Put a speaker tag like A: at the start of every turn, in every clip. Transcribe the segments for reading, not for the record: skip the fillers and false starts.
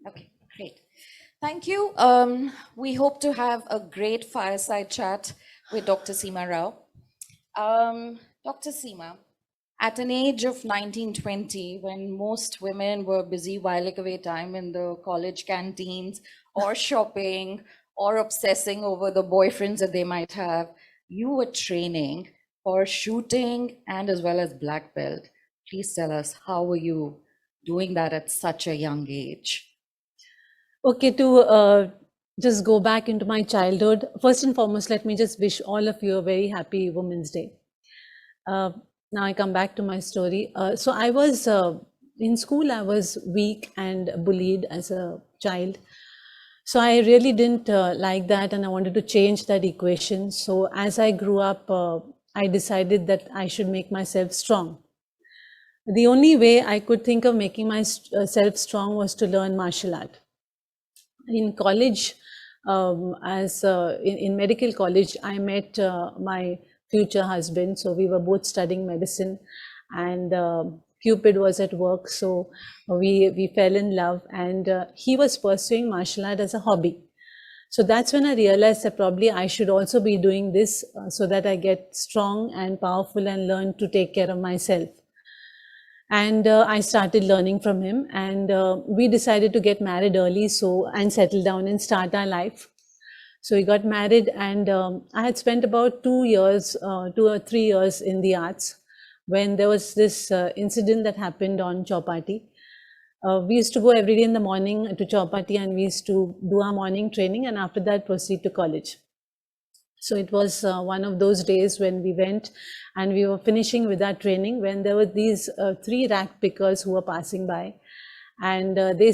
A: Okay, great. Thank you. We hope to have a great fireside chat with Dr. Seema Rao. Dr. Seema, at an age of 1920, when most women were busy whiling away time in the college canteens or shopping or obsessing over the boyfriends that they might have, you were training for shooting and as well as black belt. Please tell us, how were you doing that at such a young age?
B: Okay, to just go back into my childhood, first and foremost, let me just wish all of you a very happy Women's Day. Uh, Now I come back to my story. So I was in school, I was weak and bullied as a child. So I really didn't like that, and I wanted to change that equation. So as I grew up, I decided that I should make myself strong. The only way I could think of making myself strong was to learn martial art. In college, as in medical college, I met my future husband. So we were both studying medicine, and Cupid was at work. So we fell in love, and he was pursuing martial art as a hobby. So that's when I realized that probably I should also be doing this so that I get strong and powerful and learn to take care of myself. And I started learning from him, and we decided to get married early, so and settle down and start our life. So we got married, and I had spent about 2 years, 2 or 3 years in the arts, when there was this incident that happened on Chowpatty. We used to go every day in the morning to Chowpatty, and we used to do our morning training, and after that proceed to college. So it was one of those days when we went and we were finishing with our training, when there were these three rack pickers who were passing by. And they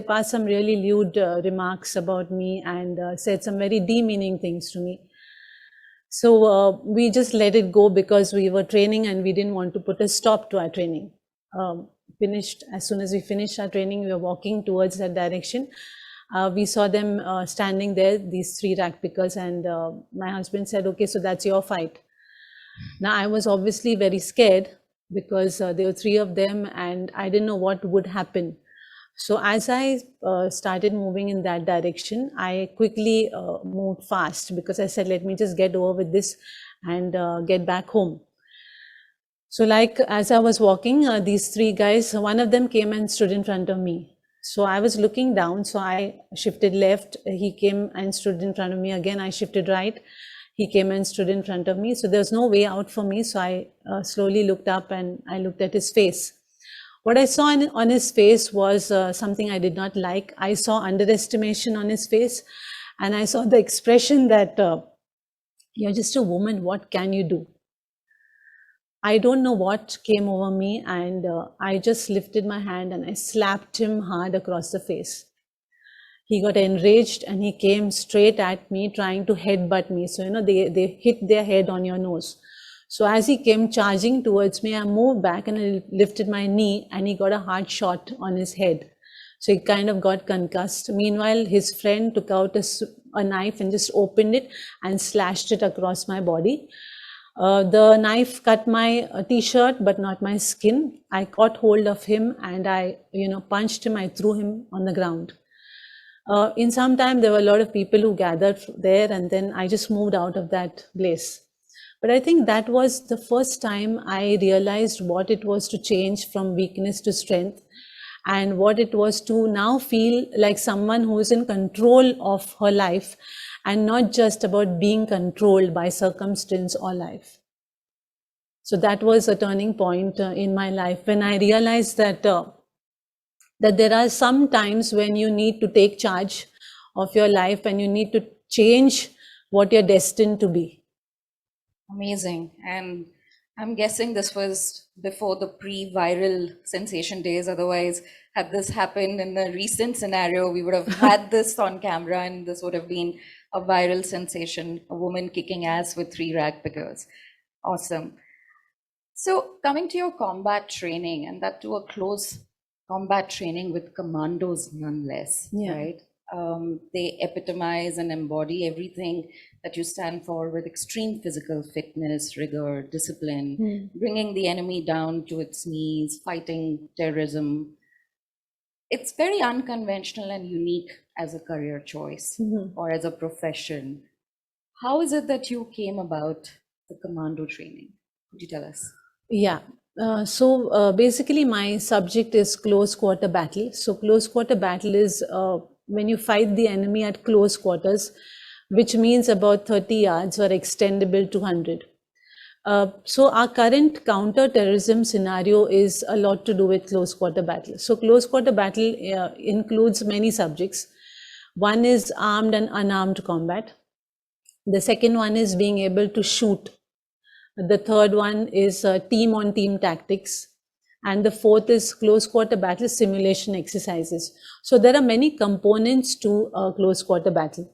B: passed some really lewd remarks about me, and said some very demeaning things to me. So we just let it go because we were training and we didn't want to put a stop to our training. As soon as we finished our training, we were walking towards that direction. We saw them standing there, these three rack pickers, and my husband said, "Okay, so that's your fight." Now I was obviously very scared because there were three of them, and I didn't know what would happen. So as I started moving in that direction, I quickly moved fast because I said, "Let me just get over with this and get back home." So like as I was walking, these three guys, one of them came and stood in front of me. So I was looking down, so I shifted left. He came and stood in front of me again. I shifted right. He came and stood in front of me. So there was no way out for me. So I slowly looked up and I looked at his face. What I saw on his face was something I did not like. I saw underestimation on his face, and I saw the expression that you're just a woman. What can you do? I don't know what came over me, and I just lifted my hand and I slapped him hard across the face. He got enraged and he came straight at me, trying to headbutt me. So, they hit their head on your nose. So as he came charging towards me, I moved back and I lifted my knee, and he got a hard shot on his head. So he kind of got concussed. Meanwhile, his friend took out a knife and just opened it and slashed it across my body. The knife cut my t-shirt, but not my skin. I caught hold of him and I, punched him. I threw him on the ground. In some time, there were a lot of people who gathered there, and then I just moved out of that place. But I think that was the first time I realized what it was to change from weakness to strength, and what it was to now feel like someone who is in control of her life and not just about being controlled by circumstance or life. So that was a turning point in my life when I realized that there are some times when you need to take charge of your life and you need to change what you're destined to be.
A: Amazing. And I'm guessing this was before the pre-viral sensation days. Otherwise, had this happened in the recent scenario, we would have had this on camera and this would have been a viral sensation, a woman kicking ass with three rag pickers. Awesome. So coming to your combat training, and that to a close combat training with commandos nonetheless, right? They epitomize and embody everything that you stand for, with extreme physical fitness, rigor, discipline, bringing the enemy down to its knees, fighting terrorism. it's very unconventional and unique as a career choice or as a profession. How is it that you came about the commando training? Could you tell us?
B: Yeah. Basically, my subject is close quarter battle. So, close quarter battle is when you fight the enemy at close quarters, which means about 30 yards or extendable to 100. So, our current counter-terrorism scenario is a lot to do with close quarter battle. So, close quarter battle includes many subjects. One is armed and unarmed combat. The second one is being able to shoot. The third one is team on team tactics. And the fourth is close quarter battle simulation exercises. So there are many components to close quarter battle.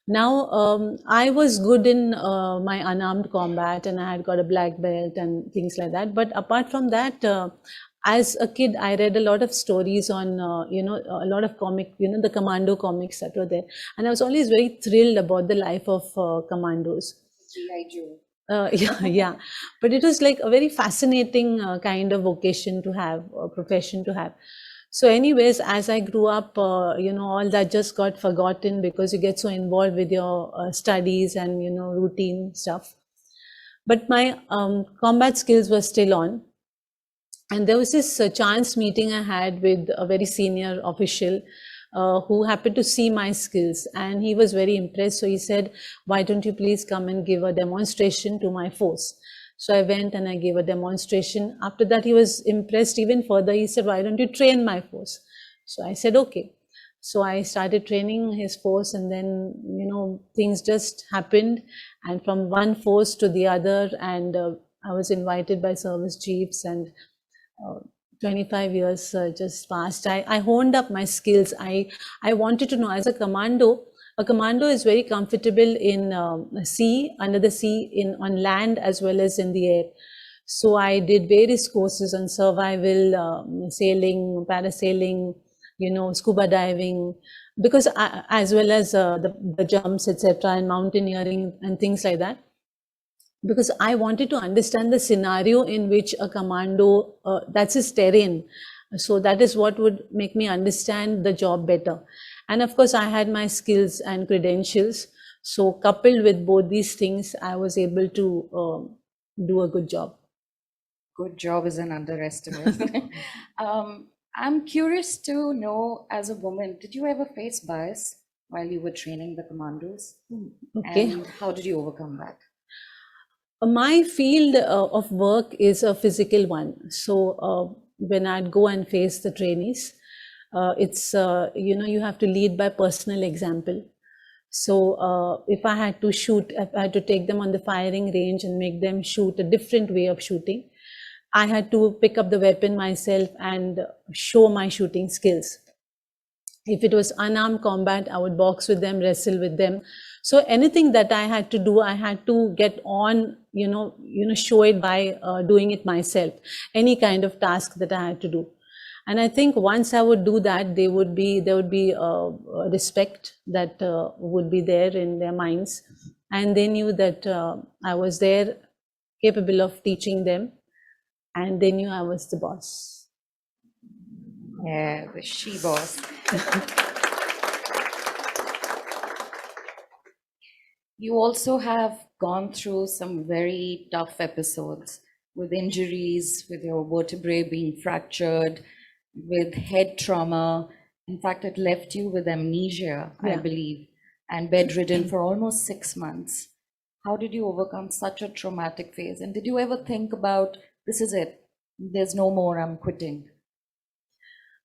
B: Now, I was good in my unarmed combat and I had got a black belt and things like that. But apart from that, as a kid, I read a lot of stories on, a lot of the commando comics that were there. And I was always very thrilled about the life of commandos.
A: G.I. Joe.
B: Yeah. But it was like a very fascinating kind of vocation to have, a profession to have. So anyways, as I grew up, all that just got forgotten because you get so involved with your studies and, routine stuff. But my combat skills were still on. And there was this chance meeting I had with a very senior official who happened to see my skills, and he was very impressed. So he said, why don't you please come and give a demonstration to my force? So I went and I gave a demonstration. After that, he was impressed even further. He said, why don't you train my force? So I said, okay. So I started training his force, and then, things just happened. And from one force to the other, and I was invited by service chiefs, and 25 years just passed. I honed up my skills. I wanted to know, as a commando is very comfortable in sea, under the sea, on land as well as in the air. So I did various courses on survival, sailing, parasailing, scuba diving, because as well as the jumps, etc., and mountaineering and things like that. Because I wanted to understand the scenario in which a commando, that's his terrain. So that is what would make me understand the job better. And of course, I had my skills and credentials. So coupled with both these things, I was able to do a good job.
A: Good job is an underestimate. I'm curious to know, as a woman, did you ever face bias while you were training the commandos?
B: Okay.
A: And how did you overcome that?
B: My field of work is a physical one. So when I'd go and face the trainees, it's, you have to lead by personal example. So if I had to shoot, if I had to take them on the firing range and make them shoot a different way of shooting, I had to pick up the weapon myself and show my shooting skills. If it was unarmed combat, I would box with them, wrestle with them. So anything that I had to do, I had to get on, show it by doing it myself. Any kind of task that I had to do. And I think once I would do that, there would be respect that would be there in their minds. And they knew that I was there, capable of teaching them. And they knew I was the boss.
A: Yeah, the she boss. You also have gone through some very tough episodes with injuries, with your vertebrae being fractured, with head trauma. In fact, it left you with amnesia, I believe, and bedridden for almost 6 months. How did you overcome such a traumatic phase? And did you ever think about, this is it, there's no more, I'm quitting?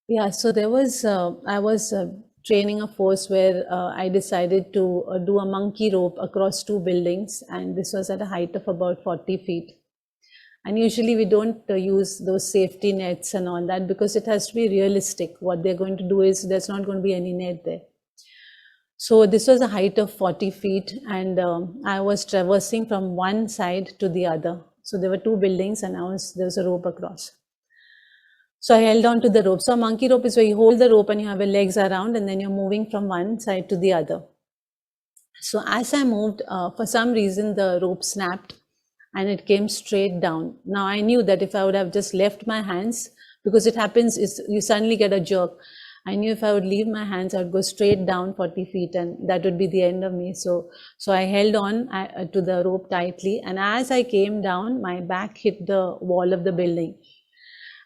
B: Yeah, so there was, I was training a force where I decided to do a monkey rope across 2 buildings, and this was at a height of about 40 feet. And usually we don't use those safety nets and all that because it has to be realistic. What they're going to do is there's not going to be any net there. So this was a height of 40 feet, and I was traversing from one side to the other. So there were 2 buildings, and there was a rope across. So I held on to the rope. So a monkey rope is where you hold the rope and you have your legs around, and then you're moving from one side to the other. So as I moved, for some reason, the rope snapped and it came straight down. Now I knew that if I would have just left my hands, because it happens is you suddenly get a jerk. I knew if I would leave my hands, I would go straight down 40 feet and that would be the end of me. So I held on to the rope tightly. And as I came down, my back hit the wall of the building.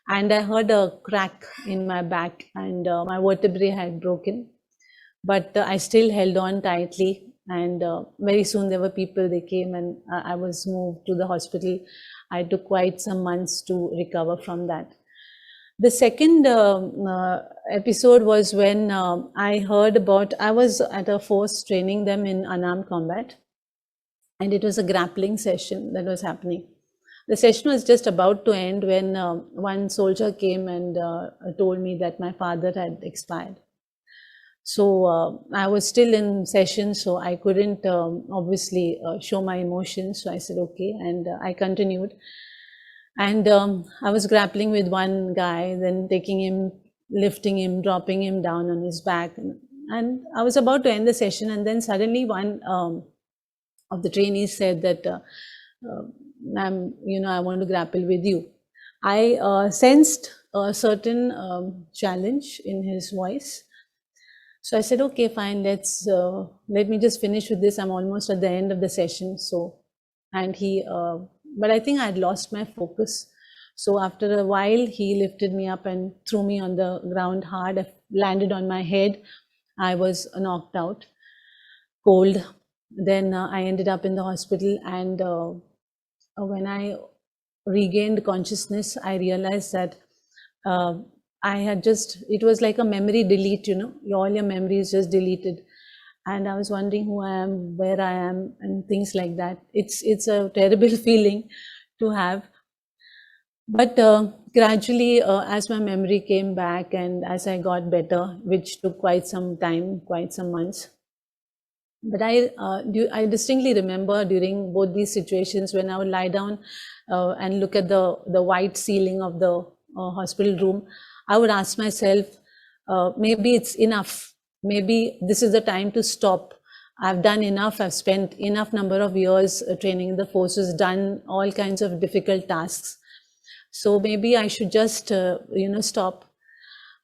B: And I heard a crack in my back and my vertebrae had broken. But I still held on tightly. And very soon there were people, they came and I was moved to the hospital. I took quite some months to recover from that. The second episode was when I heard about, I was at a force training them in unarmed combat, and it was a grappling session that was happening. The session was just about to end when one soldier came and told me that my father had expired. So I was still in session, so I couldn't obviously show my emotions. So I said, okay, and I continued. And I was grappling with one guy, then taking him, lifting him, dropping him down on his back. And I was about to end the session, and then suddenly one of the trainees said that, ma'am, I want to grapple with you. I sensed a certain challenge in his voice. So I said, okay, fine, let me just finish with this. I'm almost at the end of the session. So, and but I think I had lost my focus. So after a while, he lifted me up and threw me on the ground hard. I landed on my head. I was knocked out, cold. Then I ended up in the hospital. And when I regained consciousness, I realized that I had it was like a memory delete, all your memories just deleted. And I was wondering who I am, where I am, and things like that. It's a terrible feeling to have. But gradually, as my memory came back and as I got better, which took quite some time, quite some months. But I distinctly remember during both these situations when I would lie down and look at the white ceiling of the hospital room, I would ask myself, maybe it's enough. Maybe this is the time to stop. I've done enough. I've spent enough number of years training in the forces, done all kinds of difficult tasks. So maybe I should just, stop.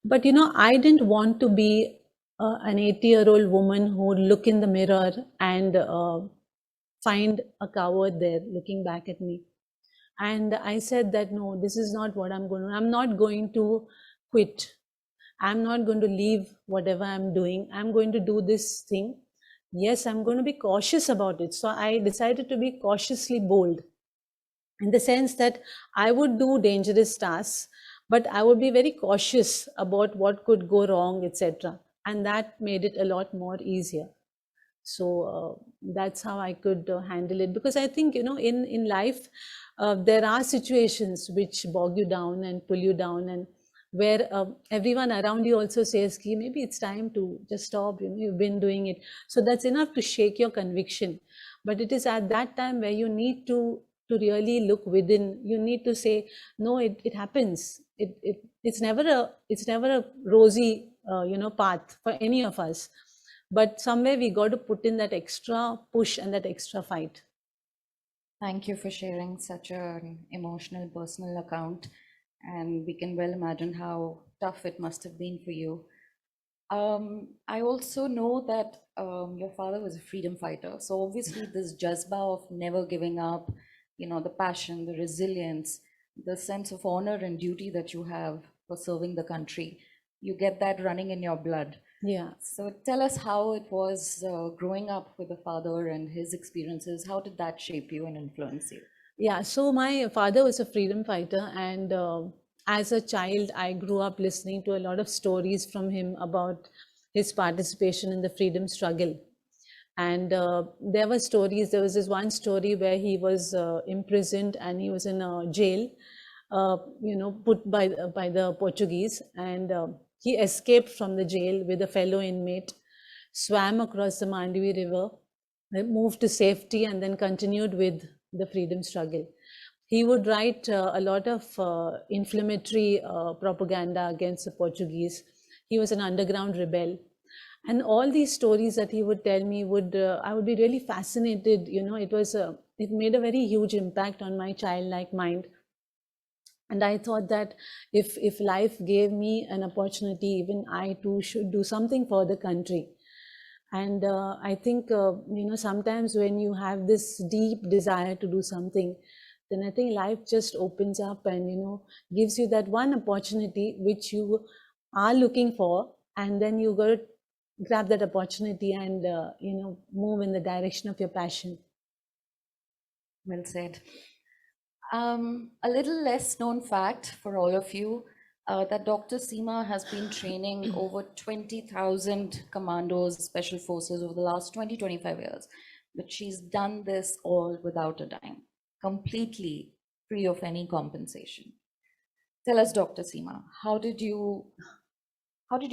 B: But, I didn't want to be an 80-year-old woman who would look in the mirror and find a coward there looking back at me. And I said that, no, this is not what I'm not going to quit. I'm not going to leave whatever I'm doing. I'm going to do this thing. Yes, I'm going to be cautious about it. So I decided to be cautiously bold in the sense that I would do dangerous tasks, but I would be very cautious about what could go wrong, etc. And that made it a lot more easier. So that's how I could handle it. Because I think, in life, there are situations which bog you down and pull you down, and where everyone around you also says, Ki, maybe it's time to just stop, you've been doing it. So that's enough to shake your conviction. But it is at that time where you need to really look within. You need to say, no, it happens. It's never a rosy, path for any of us. But somewhere we got to put in that extra push and that extra fight.
A: Thank you for sharing such an emotional, personal account. And we can well imagine how tough it must have been for you. I also know that your father was a freedom fighter. So obviously this jazba of never giving up, the passion, the resilience, the sense of honor and duty that you have for serving the country, you get that running in your blood.
B: Yeah.
A: So tell us how it was growing up with the father and his experiences. How did that shape you and influence you?
B: Yeah, so my father was a freedom fighter, and as a child, I grew up listening to a lot of stories from him about his participation in the freedom struggle. And there were stories. There was this one story where he was imprisoned and he was in a jail, put by the Portuguese, and he escaped from the jail with a fellow inmate, swam across the Mandavi River, moved to safety, and then continued with the freedom struggle. He would write a lot of inflammatory propaganda against the Portuguese. He was an underground rebel. And all these stories that he would tell me I would be really fascinated. It made a very huge impact on my childlike mind. And I thought that if life gave me an opportunity, even I too should do something for the country. And I think, sometimes when you have this deep desire to do something, then I think life just opens up and, gives you that one opportunity which you are looking for. And then you got to grab that opportunity and, move in the direction of your passion.
A: Well said. A little less known fact for all of you, that Dr. Seema has been training over 20,000 commandos, special forces over the last 25 years. But she's done this all without a dime, completely free of any compensation. Tell us, Dr. Seema, how did you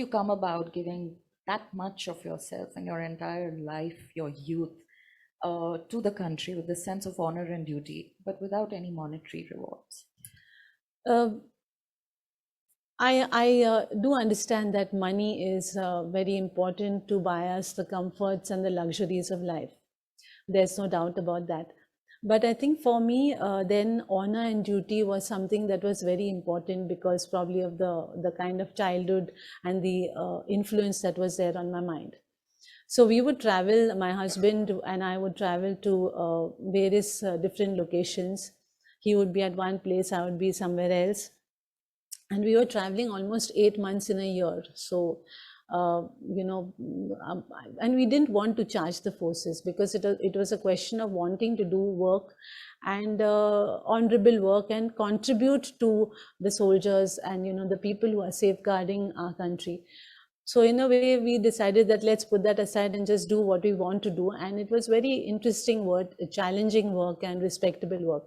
A: come about giving that much of yourself and your entire life, your youth, to the country with this sense of honor and duty, but without any monetary rewards?
B: Uh, I do understand that money is very important to buy us the comforts and the luxuries of life. There's no doubt about that. But I think for me, then honor and duty was something that was very important because probably of the kind of childhood and the influence that was there on my mind. So we would travel, my husband and I would travel to various different locations. He would be at one place, I would be somewhere else. And we were traveling almost 8 months in a year. So, and we didn't want to charge the forces because it was a question of wanting to do work and honorable work and contribute to the soldiers and, the people who are safeguarding our country. So in a way, we decided that let's put that aside and just do what we want to do. And it was very interesting work, challenging work and respectable work.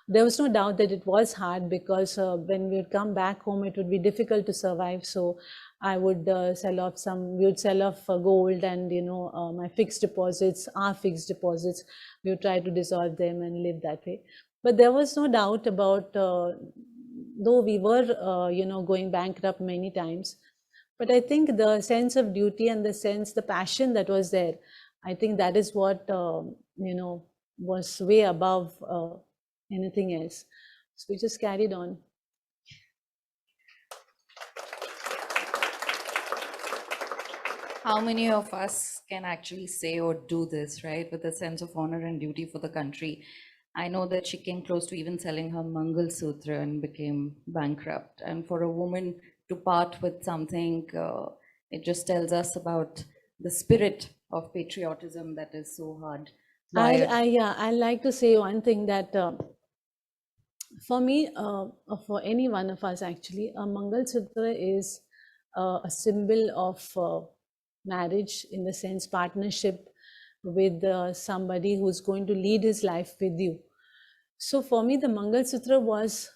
B: There was no doubt that it was hard because when we would come back home, it would be difficult to survive. So I would we would sell off gold and, my fixed deposits, our fixed deposits. We would try to dissolve them and live that way. But there was no doubt about, though we were, going bankrupt many times. But I think the sense of duty and the passion that was there, I think that is what, was way above anything else. So we just carried on.
A: How many of us can actually say or do this, right, with a sense of honor and duty for the country? I know that she came close to even selling her Mangal Sutra and became bankrupt. And for a woman to part with something, it just tells us about the spirit of patriotism that is so hard.
B: I like to say one thing that for me, for any one of us actually, a Mangal Sutra is a symbol of marriage, in the sense partnership with somebody who's going to lead his life with you. So for me, the Mangal Sutra was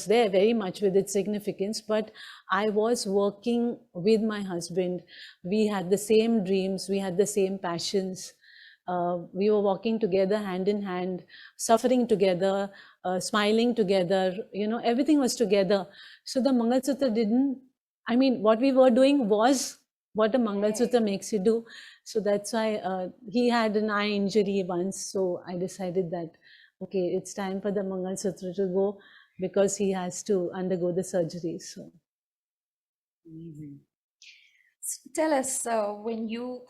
B: there very much with its significance, but I was working with my husband. We had the same dreams, we had the same passions. We were walking together hand in hand, suffering together, smiling together, everything was together. So the Mangal Sutra what we were doing was what a Mangal Sutra makes you do. So that's why he had an eye injury once. So I decided that, okay, it's time for the Mangal Sutra to go because he has to undergo the surgery. So,
A: amazing. So tell us, when you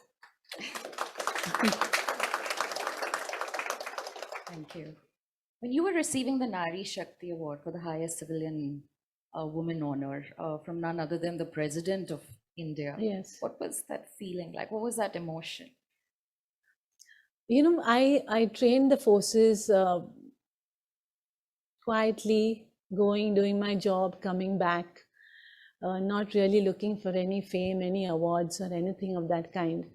A: thank you. When you were receiving the Nari Shakti Award for the highest civilian woman honor from none other than the President of India,
B: yes.
A: What was that feeling like? What was that emotion?
B: I trained the forces quietly, doing my job, coming back, not really looking for any fame, any awards or anything of that kind.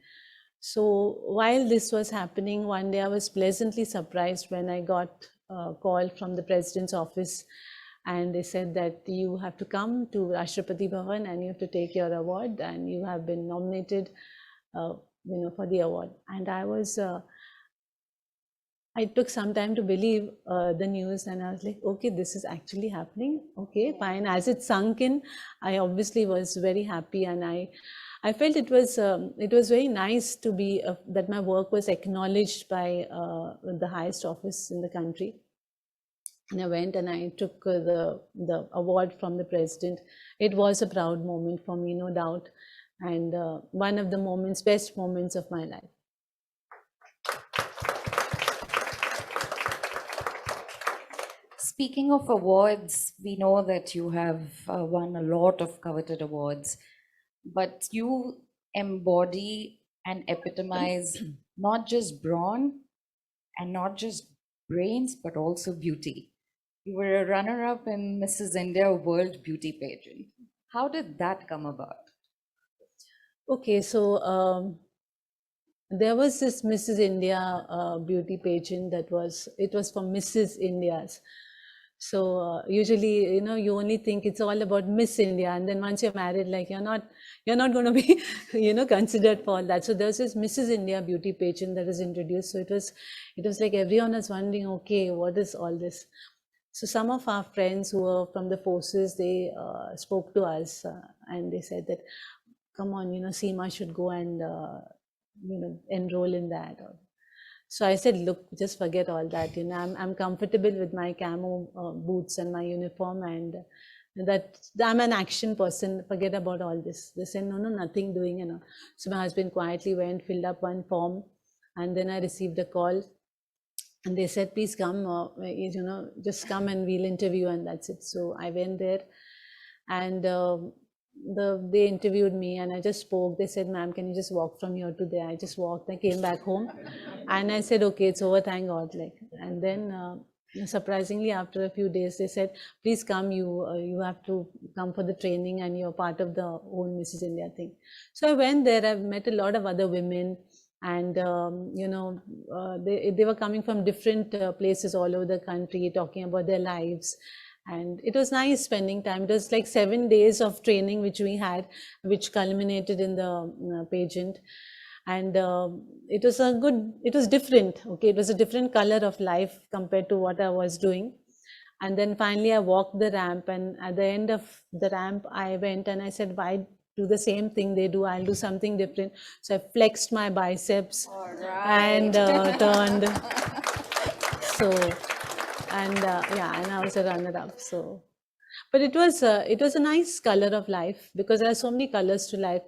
B: So while this was happening, one day I was pleasantly surprised when I got a call from the president's office, and they said that you have to come to Rashtrapati Bhavan and you have to take your award, and you have been nominated, for the award. And I took some time to believe the news, and I was like, okay, this is actually happening. Okay, fine. As it sunk in, I obviously was very happy, and I felt it was very nice to be that my work was acknowledged by the highest office in the country. And I went and I took the award from the president. It was a proud moment for me, no doubt, and one of the moments, best moments of my life.
A: Speaking of awards, we know that you have won a lot of coveted awards, but you embody and epitomize not just brawn and not just brains, but also beauty. You were a runner up in Mrs. India World Beauty Pageant. How did that come about?
B: Okay, so there was this Mrs. India beauty pageant that it was for Mrs. India's. So usually, you only think it's all about Miss India, and then once you're married, like you're not going to be, considered for all that. So there's this Mrs. India beauty pageant that was introduced. So it was like everyone was wondering, okay, what is all this? So some of our friends who were from the forces, they spoke to us and they said that, come on, Seema should go and enroll in that. So I said, look, just forget all that. I'm comfortable with my camo boots and my uniform, and that I'm an action person. Forget about all this. They said, no, no, nothing doing. So my husband quietly went, filled up one form, and then I received a call, and they said, please come, just come and we'll interview, and that's it. So I went there, and they interviewed me, and I just spoke. They said, ma'am, can you just walk from here to there? I just walked. I came back home, and I said, okay, it's over, thank God. And then surprisingly, after a few days, they said, please come. You have to come for the training, and you're part of the whole Mrs. India thing. So I went there. I've met a lot of other women, and they were coming from different places all over the country, talking about their lives, and it was nice spending time. It was like 7 days of training which we had, which culminated in the pageant. And it was different. Okay, it was a different color of life compared to what I was doing. And then finally I walked the ramp, and at the end of the ramp I went and I said, why do the same thing they do? I'll do something different. So I flexed my biceps.
A: All right.
B: And turned. So, and yeah, and I was a runner up. So, but it was a nice color of life, because there are so many colors to life.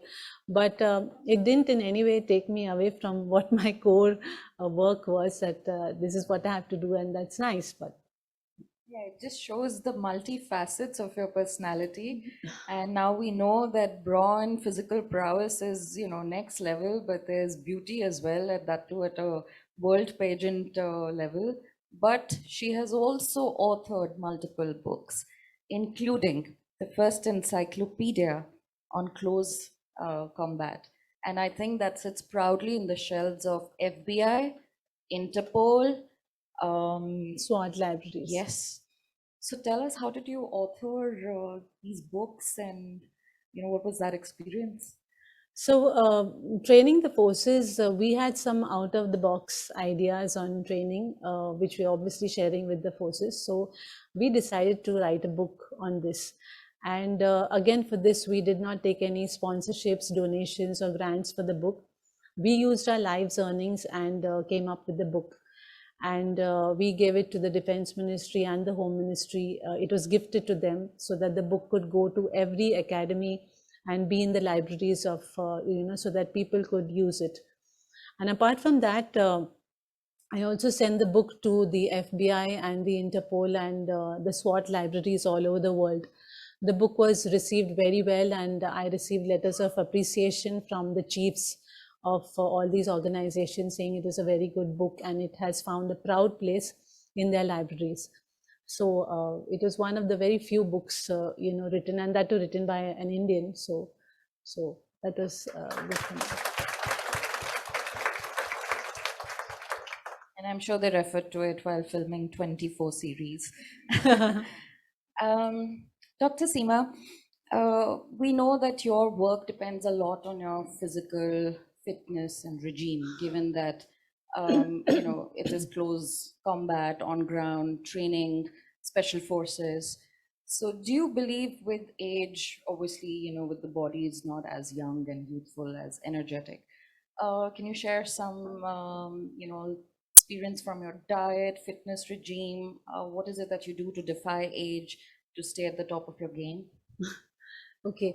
B: But it didn't in any way take me away from what my core work was, that this is what I have to do, and that's nice. But
A: Yeah, it just shows the multifacets of your personality. And now we know that brawn, physical prowess is, next level, but there's beauty as well, at that too, at a world pageant level. But she has also authored multiple books, including the first encyclopedia on close combat. And I think that sits proudly in the shelves of FBI, Interpol.
B: SWOT libraries.
A: Yes. So tell us, how did you author these books, and what was that experience?
B: So, training the forces, we had some out of the box ideas on training, which we're obviously sharing with the forces. So, we decided to write a book on this. And again, for this, we did not take any sponsorships, donations, or grants for the book. We used our lives' earnings and came up with the book. And we gave it to the Defense Ministry and the Home Ministry. It was gifted to them so that the book could go to every academy and be in the libraries of, so that people could use it. And apart from that, I also sent the book to the FBI and the Interpol and the SWOT libraries all over the world. The book was received very well, and I received letters of appreciation from the chiefs of all these organizations, saying it is a very good book and it has found a proud place in their libraries. So it was one of the very few books, written, and that too written by an Indian. So that was good for me.
A: And I'm sure they referred to it while filming 24 series. Dr. Seema, we know that your work depends a lot on your physical fitness and regime, given that it is close combat, on ground training, special forces. So do you believe with age, obviously, with the body is not as young and youthful, as energetic, can you share some experience from your diet, fitness regime? What is it that you do to defy age to stay at the top of your game?
B: Okay.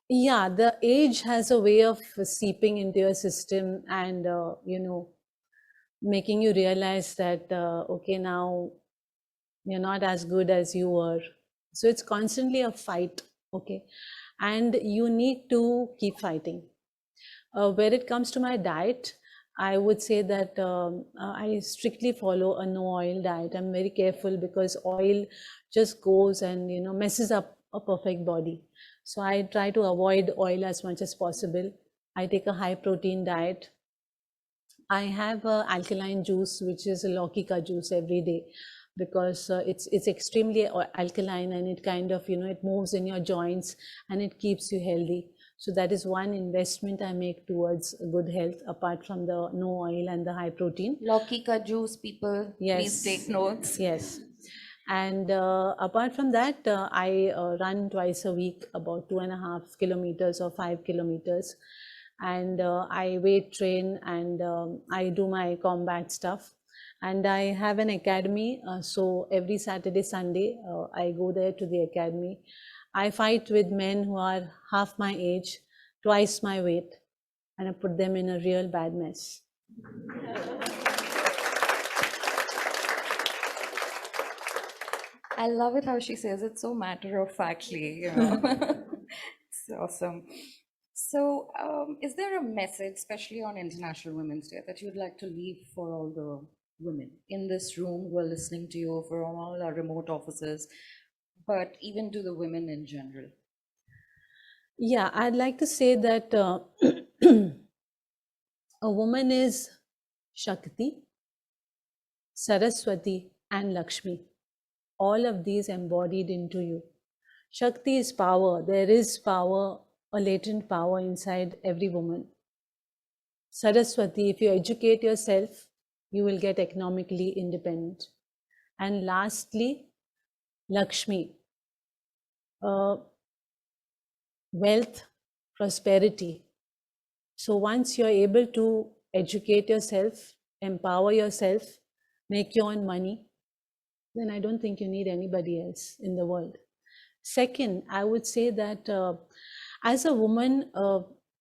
B: Yeah, the age has a way of seeping into your system and, making you realize that, okay, now you're not as good as you were. So it's constantly a fight, okay? And you need to keep fighting. Where it comes to my diet, I would say that I strictly follow a no oil diet. I'm very careful because oil just goes and messes up a perfect body. So I try to avoid oil as much as possible. I take a high protein diet. I have alkaline juice, which is a Laukika juice every day because it's extremely alkaline and it kind of it moves in your joints and it keeps you healthy. So that is one investment I make towards good health apart from the no oil and the high protein.
A: Laukika juice, people,
B: Yes.
A: please take notes.
B: Yes. And apart from that, I run twice a week, about 2.5 kilometers or 5 kilometers. And I weight train and I do my combat stuff. And I have an academy. So every Saturday, Sunday, I go there to the academy. I fight with men who are half my age, twice my weight, and I put them in a real bad mess.
A: I love it how she says it so matter of factly, It's awesome. So, is there a message, especially on International Women's Day, that you'd like to leave for all the women in this room who are listening to you, for all our remote offices, but even to the women in general?
B: Yeah, I'd like to say that a woman is Shakti, Saraswati, and Lakshmi. All of these embodied into you. Shakti is power. There is power, a latent power inside every woman. Saraswati, if you educate yourself, you will get economically independent. And lastly, Lakshmi, wealth, prosperity. So once you're able to educate yourself, empower yourself, make your own money, then I don't think you need anybody else in the world. Second, I would say that as a woman,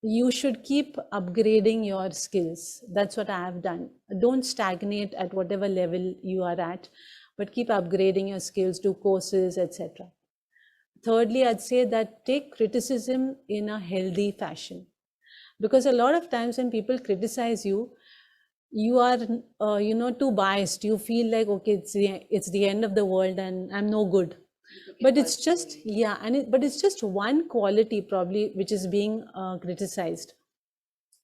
B: you should keep upgrading your skills. That's what I have done. Don't stagnate at whatever level you are at, but keep upgrading your skills, do courses, etc. Thirdly, I'd say that take criticism in a healthy fashion. Because a lot of times when people criticize you, you are too biased. You feel like, okay, it's the end of the world and I'm no good. But it's just but it's just one quality probably which is being criticized.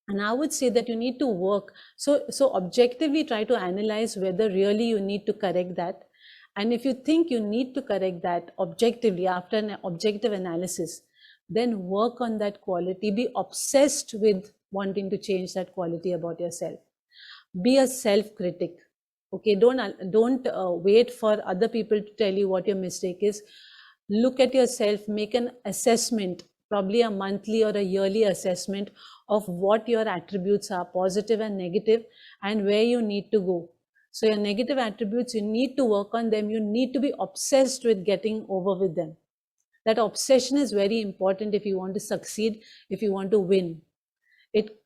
B: And I would say that you need to work, so objectively try to analyze whether really you need to correct that. And if you think you need to correct that objectively after an objective analysis, then work on that quality. Be obsessed with wanting to change that quality about yourself. Be a self critic. Okay, don't wait for other people to tell you what your mistake is. Look at yourself, make an assessment, probably a monthly or a yearly assessment of what your attributes are, positive and negative, and where you need to go. So your negative attributes, you need to work on them. You need to be obsessed with getting over with them. That obsession is very important if you want to succeed, if you want to win.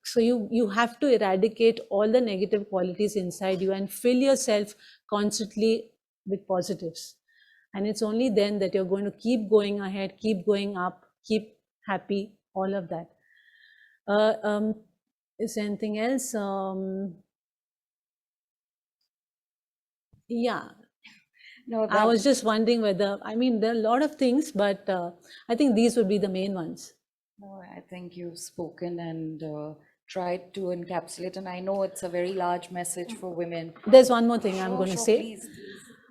B: So you have to eradicate all the negative qualities inside you and fill yourself constantly with positives. And it's only then that you're going to keep going ahead, keep going up, keep happy, all of that. Is there anything else? Yeah.
A: No,
B: I was just wondering whether, I mean, there are a lot of things, but I think these would be the main ones.
A: No, I think you've spoken and tried to encapsulate, and I know it's a very large message for women.
B: There's one more thing I'm going to say.
A: Please.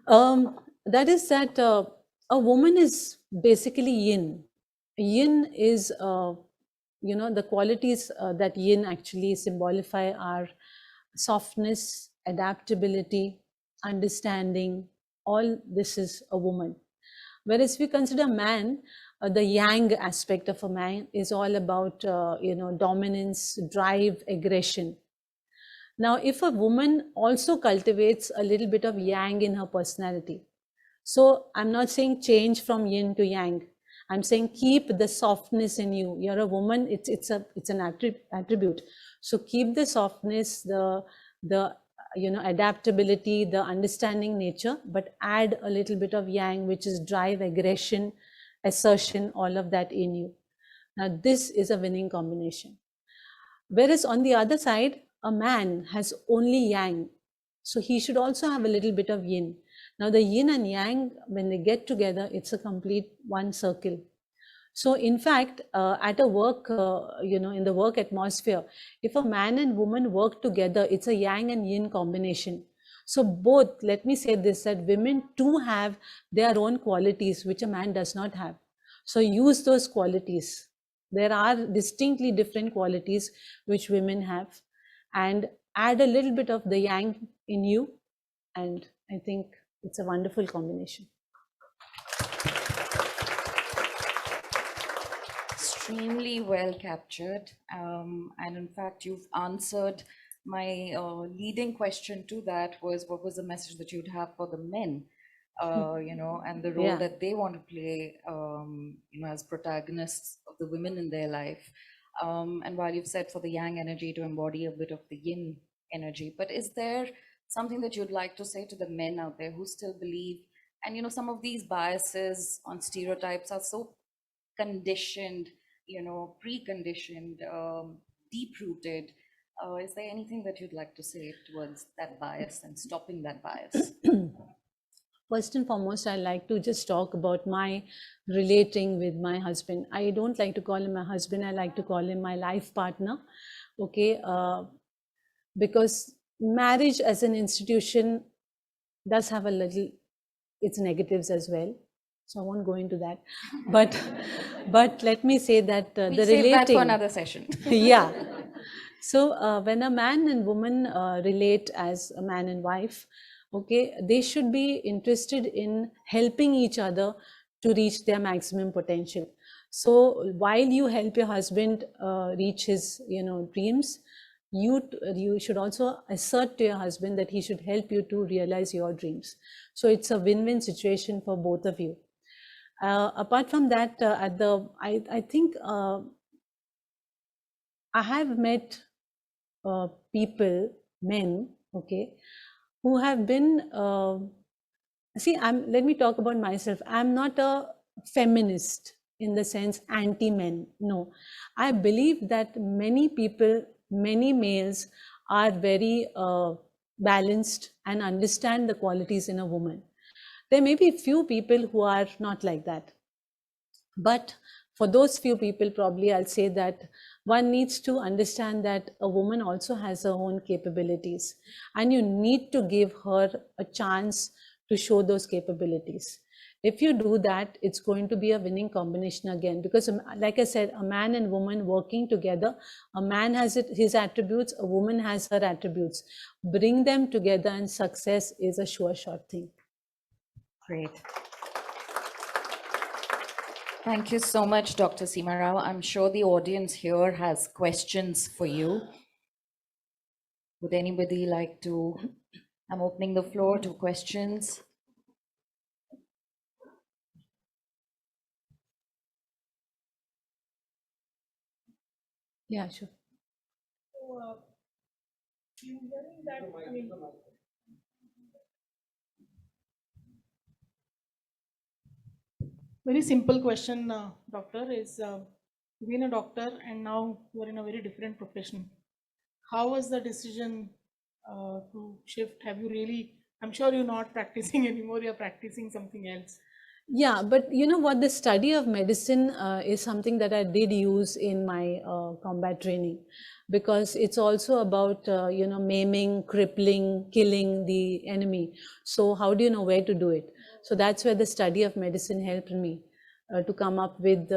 B: That is that a woman is basically yin. Yin is, the qualities that yin actually symbolify are softness, adaptability, understanding. All this is a woman. Whereas if we consider man, the yang aspect of a man is all about, dominance, drive, aggression. Now, if a woman also cultivates a little bit of yang in her personality, so I'm not saying change from yin to yang. I'm saying keep the softness in you. You're a woman. It's an attribute. So keep the softness, the adaptability, the understanding nature, but add a little bit of yang, which is drive, aggression, assertion, all of that in you. Now this is a winning combination. Whereas on the other side, a man has only yang. So he should also have a little bit of yin. Now the yin and yang, when they get together, it's a complete one circle. So in fact, at a work, in the work atmosphere, if a man and woman work together, it's a yang and yin combination. So both, let me say this, that women too have their own qualities, which a man does not have. So use those qualities. There are distinctly different qualities which women have, and add a little bit of the yang in you, and I think it's a wonderful combination.
A: Extremely well captured. And in fact, you've answered my leading question to that was what was the message that you'd have for the men, and the role that they want to play, as protagonists of the women in their life. And while you've said for the yang energy to embody a bit of the yin energy, but is there something that you'd like to say to the men out there who still believe, and some of these biases on stereotypes are so conditioned, preconditioned, deep-rooted. Is there anything that you'd like to say towards that bias and stopping that bias?
B: First and foremost, I like to just talk about my relating with my husband. I don't like to call him my husband. I like to call him my life partner. Okay, because marriage as an institution does have a little its negatives as well. So I won't go into that. But let me say that
A: We'll
B: the
A: save
B: relating.
A: that for another session.
B: Yeah. So when a man and woman relate as a man and wife, okay, they should be interested in helping each other to reach their maximum potential. So while you help your husband reach his dreams, you should also assert to your husband that he should help you to realize your dreams. So it's a win-win situation for both of you. Apart from that, I think I have met people, men, okay, who have been, let me talk about myself. I'm not a feminist in the sense anti-men. No, I believe that many people, many males are very balanced and understand the qualities in a woman. There may be few people who are not like that. But for those few people, probably I'll say that one needs to understand that a woman also has her own capabilities, and you need to give her a chance to show those capabilities. If you do that, it's going to be a winning combination again, because like I said, a man and woman working together, a man has his attributes, a woman has her attributes. Bring them together and success is a sure shot thing.
A: Great. Thank you so much, Dr. Seema Rao. I'm sure the audience here has questions for you. Would anybody like to? I'm opening the floor to questions.
B: Yeah, sure.
C: So, you hearing that, I mean, very simple question, doctor, is being a doctor and now you are in a very different profession. How was the decision to shift? Have you really, I'm sure you're not practicing anymore, you're practicing something else.
B: Yeah, but you know what? The study of medicine is something that I did use in my combat training, because it's also about, maiming, crippling, killing the enemy. So how do you know where to do it? So that's where the study of medicine helped me to come up with,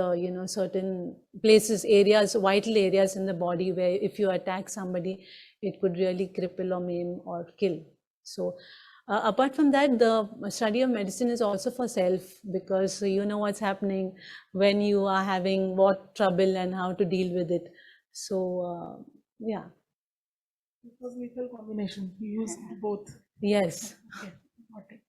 B: certain places, areas, vital areas in the body where if you attack somebody, it could really cripple or maim or kill. So apart from that, the study of medicine is also for self, because you know what's happening when you are having what trouble and how to deal with it. So, yeah.
C: It was lethal combination. You used both.
B: Yes.
C: Okay, got it.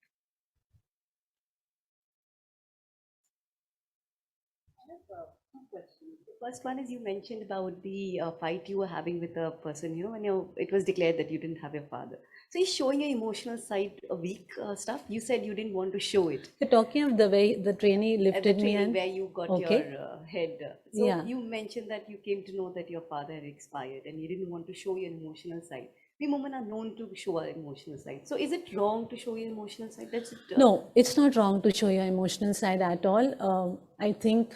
D: Two questions. The first one is you mentioned about the fight you were having with a person, when it was declared that you didn't have your father. So he's showing your emotional side, a weak stuff. You said you didn't want to show it.
B: You're talking of the way the trainee
D: At the
B: lifted me
D: training
B: and
D: where you got
B: okay.
D: your head. So
B: Yeah.
D: you mentioned that you came to know that your father had expired and you didn't want to show your emotional side. We women are known to show our emotional side. So is it wrong to show your emotional side? That's it.
B: No, it's not wrong to show your emotional side at all. I think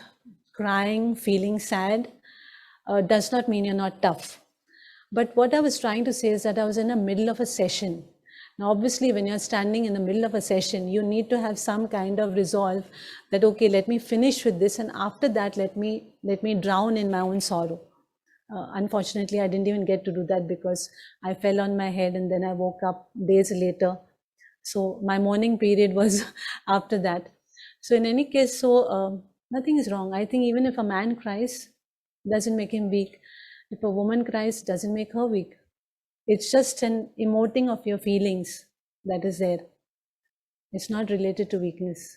B: crying, feeling sad does not mean you're not tough. But what I was trying to say is that I was in the middle of a session. Now, obviously, when you're standing in the middle of a session, you need to have some kind of resolve that, okay, let me finish with this, and after that, let me drown in my own sorrow. Unfortunately, I didn't even get to do that because I fell on my head and then I woke up days later. So my mourning period was after that. So in any case, nothing is wrong. I think even if a man cries, doesn't make him weak. If a woman cries, doesn't make her weak. It's just an emoting of your feelings that is there. It's not related to weakness.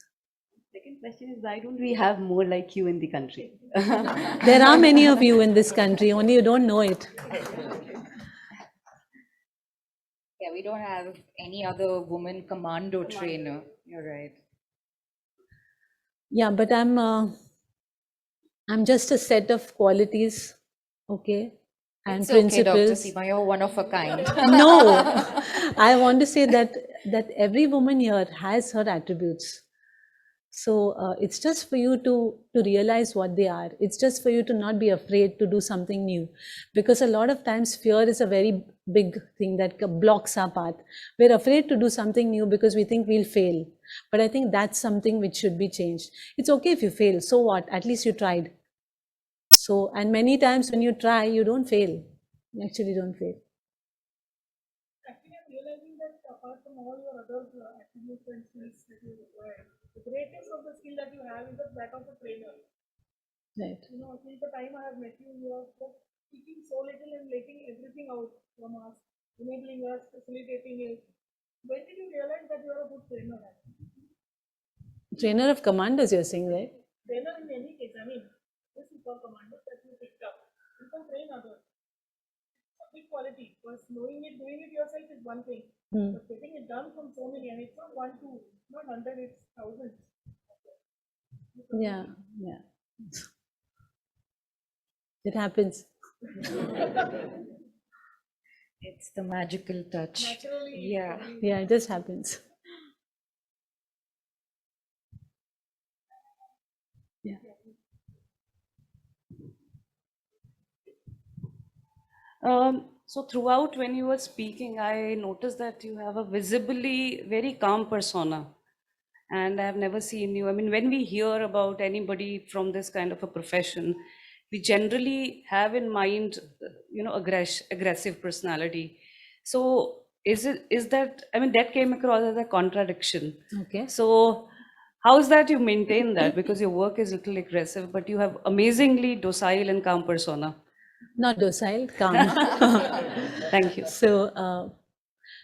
D: Second question is, why don't we have more like you in the country?
B: There are many of you in this country, only you don't know it.
A: Yeah, we don't have any other woman commando trainer. You're right.
B: Yeah, but I'm just a set of qualities, okay, and
A: It's okay, Dr.
B: principles.
A: Seema, you're one of a kind.
B: No, I want to say that every woman here has her attributes. So it's just for you to realize what they are. It's just for you to not be afraid to do something new, because a lot of times fear is a very big thing that blocks our path. We're afraid to do something new because we think we'll fail. But I think that's something which should be changed. It's okay if you fail. So what? At least you tried. So, and many times when you try, you don't fail. You actually don't fail.
C: Actually, I'm realizing that apart from all your other attributes and skills that you require, the greatest of the skill that you have is that of a trainer.
B: Right.
C: Since the time I have met you, you are just speaking so little and letting everything out from us, enabling us, facilitating it. When did you realize that you are a good trainer?
B: Trainer of commandos, you're saying, right?
C: Trainer in any case, I mean, this is for commanders that you picked up. You can train others. It's a big quality, because knowing it, doing it yourself is one thing. But getting it done from so many, and it's not 1, 2, not 100, it's thousands.
B: Yeah, yeah. It happens.
A: It's the magical touch.
C: Naturally,
A: Yeah.
B: Yeah, it just happens. Yeah.
D: So throughout when you were speaking, I noticed that you have a visibly very calm persona. And I've never seen you. I mean, when we hear about anybody from this kind of a profession, we generally have in mind, aggressive personality. So is that, I mean, that came across as a contradiction.
B: Okay.
D: So how is that you maintain that? Because your work is a little aggressive, but you have amazingly docile and calm persona.
B: Not docile, calm.
D: Thank you.
B: So,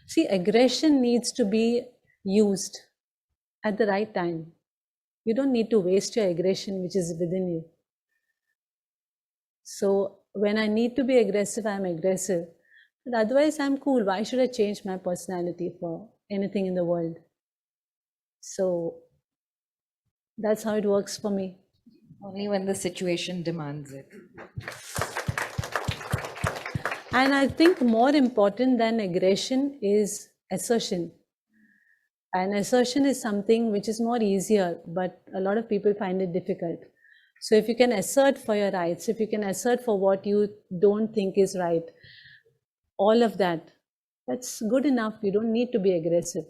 B: see, aggression needs to be used at the right time. You don't need to waste your aggression which is within you. So when I need to be aggressive, I'm aggressive. But otherwise, I'm cool. Why should I change my personality for anything in the world? So that's how it works for me.
A: Only when the situation demands it.
B: And I think more important than aggression is assertion. And assertion is something which is more easier, but a lot of people find it difficult. So if you can assert for your rights, if you can assert for what you don't think is right, all of that, that's good enough. You don't need to be aggressive.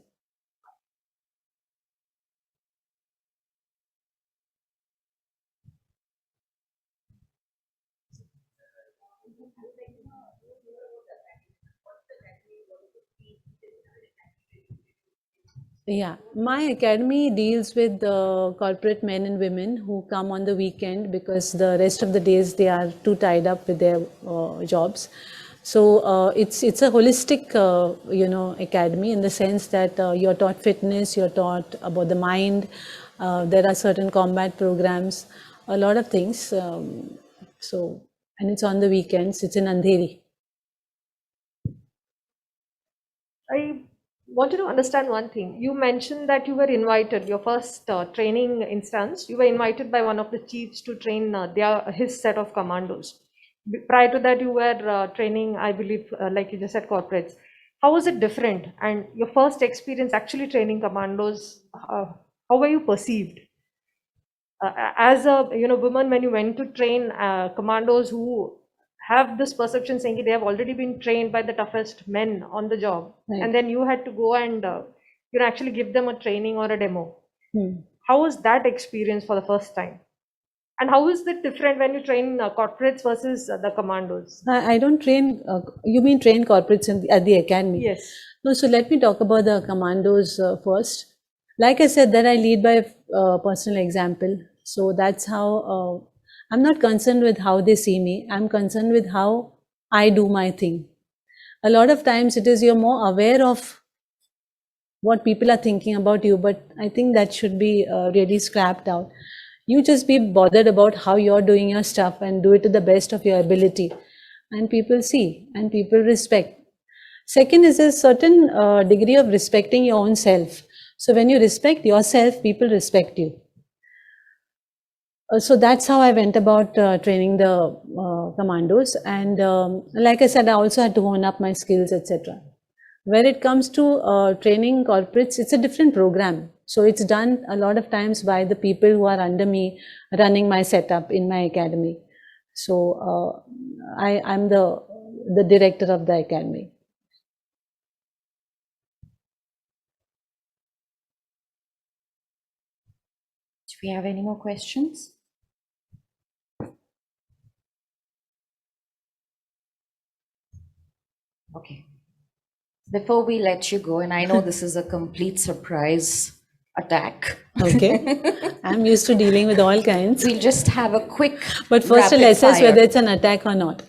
B: Yeah, my academy deals with the corporate men and women who come on the weekend because the rest of the days they are too tied up with their jobs. So it's a holistic, academy, in the sense that you're taught fitness, you're taught about the mind. There are certain combat programs, a lot of things. And it's on the weekends. It's in Andheri.
E: I wanted to understand one thing. You mentioned that you were invited, your first training instance, you were invited by one of the chiefs to train his set of commandos. Prior to that, you were training, I believe, like you just said, corporates. How was it different? And your first experience actually training commandos, how were you perceived? As a woman, when you went to train commandos who have this perception saying they have already been trained by the toughest men on the job,
B: Right.
E: and then you had to go and actually give them a training or a demo.
B: Hmm.
E: How was that experience for the first time? And how is it different when you train corporates versus the commandos?
B: I don't train, you mean train corporates at the academy?
E: Yes.
B: No, so let me talk about the commandos first. Like I said, that I lead by personal example. So that's how I'm not concerned with how they see me. I'm concerned with how I do my thing. A lot of times it is you're more aware of what people are thinking about you, but I think that should be really scrapped out. You just be bothered about how you're doing your stuff and do it to the best of your ability. And people see and people respect. Second is a certain degree of respecting your own self. So when you respect yourself, people respect you. So that's how I went about training the commandos. And like I said, I also had to hone up my skills, etc. Where it comes to training corporates, it's a different program. So it's done a lot of times by the people who are under me running my setup in my academy. So I'm the director of the academy.
A: Do we have any more questions? Okay. Before we let you go, and I know this is a complete surprise attack.
B: Okay. I'm used to dealing with all kinds.
A: We'll just have a quick.
B: But first I'll
A: rapid
B: assess
A: fire.
B: whether it's an attack or not.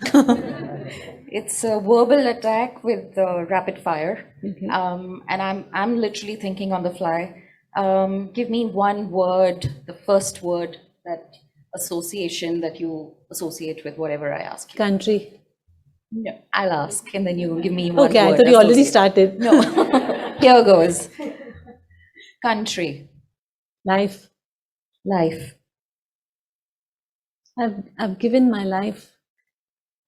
A: It's a verbal attack with rapid fire.
B: Okay.
A: And I'm literally thinking on the fly. Give me one word, the first word, that association that you associate with whatever I ask you.
B: Country.
A: No, I'll ask, and then you give me one
B: Okay,
A: word.
B: I thought you already
A: associated.
B: started.
A: No, here goes. Country,
B: Life.
A: life.
B: I've given my life.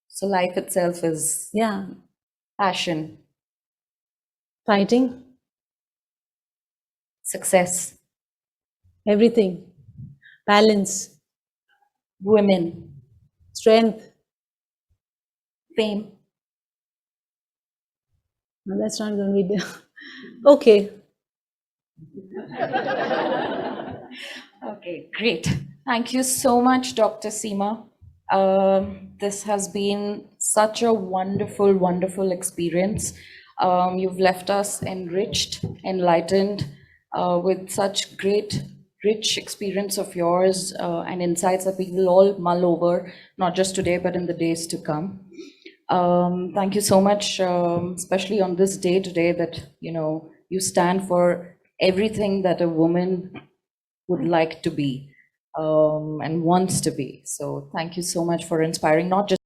A: So life itself is
B: Yeah.
A: passion,
B: Fighting.
A: success,
B: Everything. Balance.
A: women,
B: Strength.
A: fame.
B: No, that's not going to be there. Okay.
A: Okay, great. Thank you so much, Dr. Seema. This has been such a wonderful, wonderful experience. You've left us enriched, enlightened, with such great, rich experience of yours and insights that we will all mull over, not just today, but in the days to come. Thank you so much, especially on this day today, that you stand for everything that a woman would like to be and wants to be. So thank you so much for inspiring not just